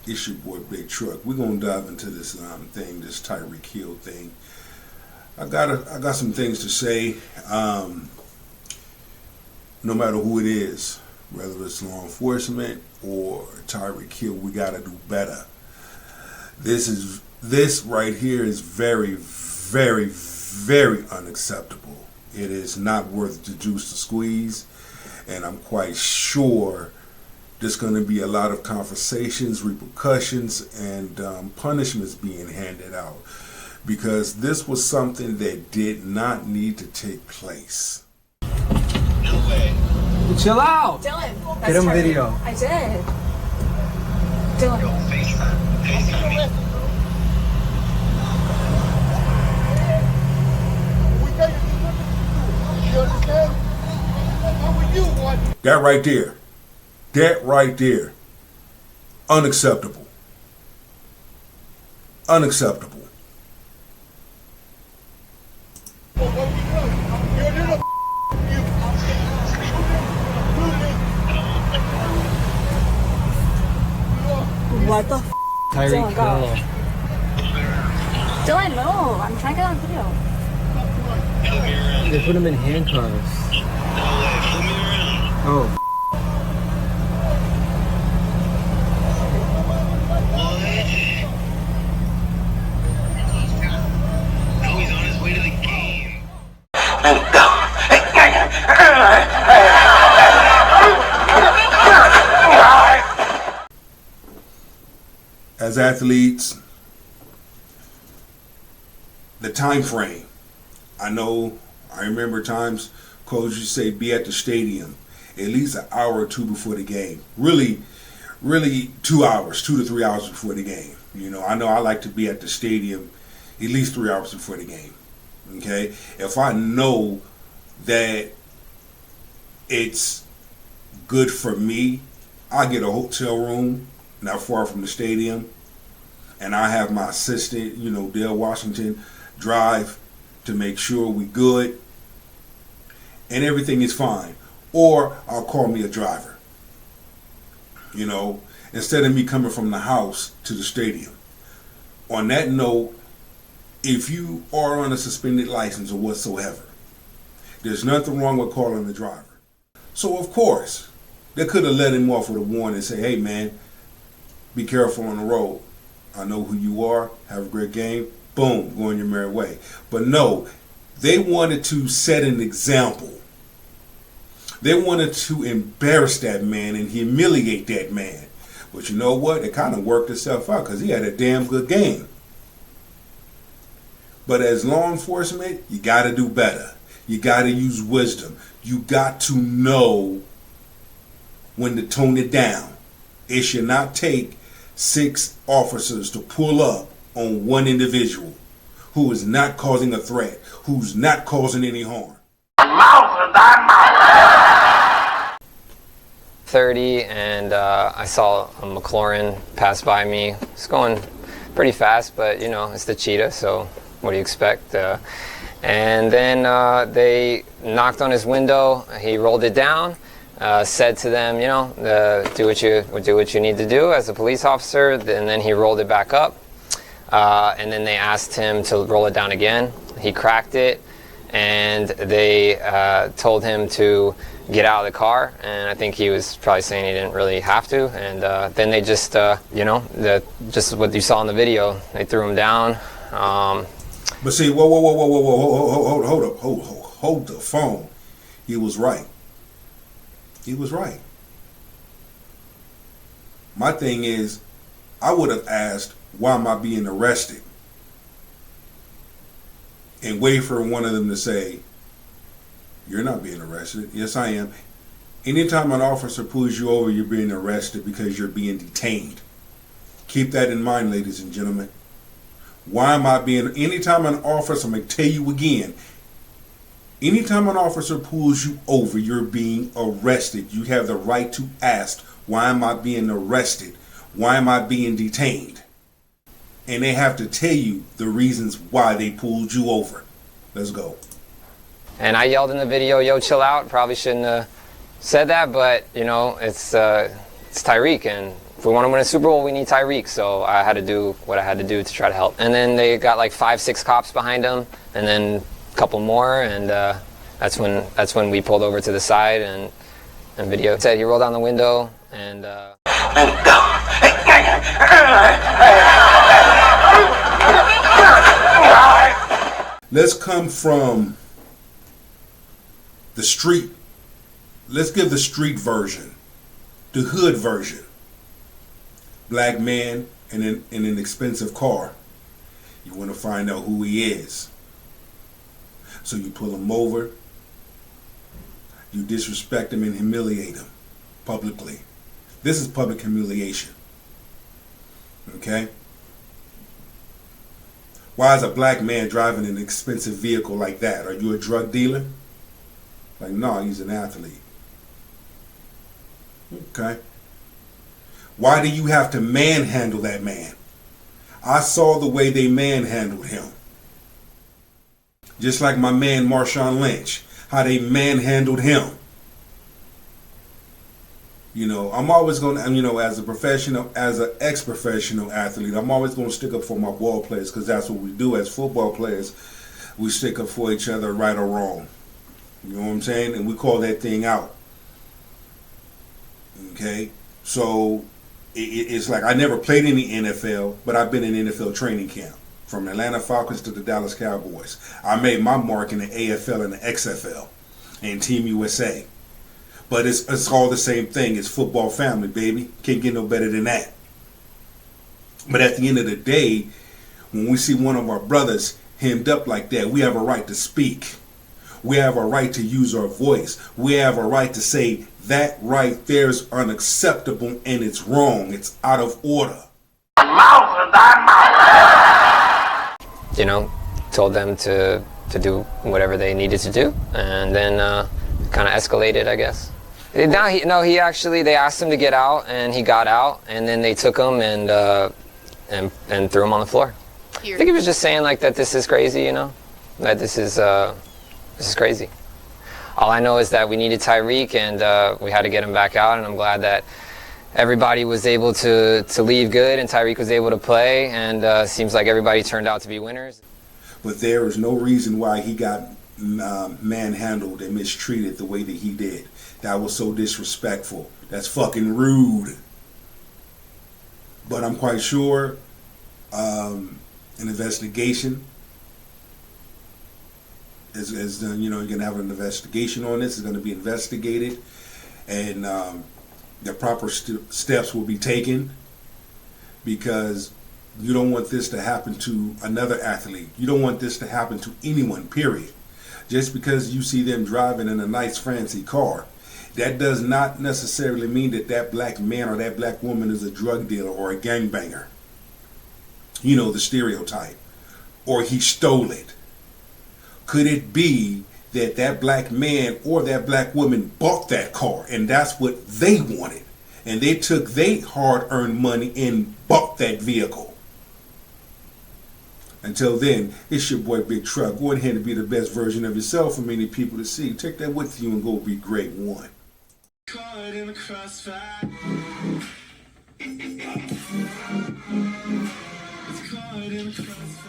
It's your boy Big Truck. We're gonna dive into this thing, this Tyreek Hill thing. I got some things to say. No matter who it is, whether it's law enforcement or Tyreek Hill, we gotta do better. This right here is very, very, very unacceptable. It is not worth the juice to squeeze, and I'm quite sure there's going to be a lot of conversations, repercussions, and punishments being handed out, because this was something that did not need to take place. No way. Chill out. Dylan, Get him video. I did. Dylan. Yo, FaceTime. FaceTime me. That right there. That right there. Unacceptable. Unacceptable. What the f? Tyreek Hill. Dylan, no. I'm trying to get on video. They put him in handcuffs. No way. Flip me around. Oh. What? No, he's on his way to the game. As athletes, the time frame. I remember times coaches used to say be at the stadium at least an hour or two before the game. Really 2 hours, 2 to 3 hours before the game. I know I like to be at the stadium at least 3 hours before the game. Okay? If I know that it's good for me, I get a hotel room not far from the stadium, and I have my assistant, Dale Washington, drive to make sure we good and everything is fine. Or I'll call me a driver, instead of me coming from the house to the stadium. On that note, if you are on a suspended license or whatsoever, there's nothing wrong with calling the driver. So of course, they could have let him off with a warning and say, hey man, be careful on the road. I know who you are. Have a great game. Boom, go on your merry way. But no, they wanted to set an example. They wanted to embarrass that man and humiliate that man. But you know what? It kind of worked itself out because he had a damn good game. But as law enforcement, you got to do better. You got to use wisdom. You got to know when to tone it down. It should not take 6 officers to pull up on one individual who is not causing a threat, who's not causing any harm. 30, and I saw a McLaren pass by me. It's going pretty fast, but it's the cheetah, so what do you expect? And then they knocked on his window. He rolled it down. Said to them, do what you need to do as a police officer. And then he rolled it back up. And then they asked him to roll it down again. He cracked it, and they told him to get out of the car. And I think he was probably saying he didn't really have to. And then they just, just what you saw in the video, they threw him down. But see, whoa, hold the phone. He was right. He was right. My thing is, I would have asked, why am I being arrested? And wait for one of them to say, you're not being arrested. Yes, I am. Anytime an officer pulls you over, you're being arrested because you're being detained. Keep that in mind, ladies and gentlemen. Why am I being, anytime an officer, I'm going to tell you again, anytime an officer pulls you over, you're being arrested. You have the right to ask, why am I being arrested? Why am I being detained? And they have to tell you the reasons why they pulled you over. Let's go. And I yelled in the video, yo, chill out. Probably shouldn't have said that, but, it's Tyreek, and if we want to win a Super Bowl, we need Tyreek. So I had to do what I had to do to try to help. And then they got like 5-6 cops behind him, and then a couple more, and that's when we pulled over to the side and video said he rolled down the window and. Let's come from the street. Let's give the street version, the hood version. Black man in an expensive car. You want to find out who he is. So you pull him over. You disrespect him and humiliate him publicly. This is public humiliation. Okay? Why is a black man driving an expensive vehicle like that? Are you a drug dealer? Like, no, he's an athlete. Okay? Why do you have to manhandle that man? I saw the way they manhandled him. Just like my man Marshawn Lynch, how they manhandled him. You know, I'm always going to, you know, as a professional, as an ex-professional athlete, I'm always going to stick up for my ball players because that's what we do as football players. We stick up for each other, right or wrong. You know what I'm saying? And we call that thing out. Okay? So, it's like I never played in the NFL, but I've been in NFL training camp. From Atlanta Falcons to the Dallas Cowboys. I made my mark in the AFL and the XFL and Team USA. But it's all the same thing. It's football family, baby. Can't get no better than that. But at the end of the day, when we see one of our brothers hemmed up like that, we have a right to speak. We have a right to use our voice. We have a right to say that right there is unacceptable and it's wrong. It's out of order. You know, told them to do whatever they needed to do, and then kind of escalated, I guess. He actually, they asked him to get out, and he got out, and then they took him and threw him on the floor. I think he was just saying like that this is crazy, you know, that this is crazy. All I know is that we needed Tyreek, and we had to get him back out, and I'm glad that everybody was able to leave good, and Tyreek was able to play, and seems like everybody turned out to be winners. But there is no reason why he got manhandled and mistreated the way that he did. That was so disrespectful. That's fucking rude. But I'm quite sure an investigation is done. You know, you're going to have an investigation on this. It's going to be investigated, and the proper steps will be taken, because you don't want this to happen to another athlete. You don't want this to happen to anyone, period. Just because you see them driving in a nice fancy car, that does not necessarily mean that that black man or that black woman is a drug dealer or a gangbanger. You know, the stereotype. Or he stole it. Could it be that that black man or that black woman bought that car and that's what they wanted, and they took their hard-earned money and bought that vehicle? Until then, it's your boy Big Truck. Go ahead and be the best version of yourself for many people to see. Take that with you and go be great one. Caught in the crossfire. It's caught in the crossfire.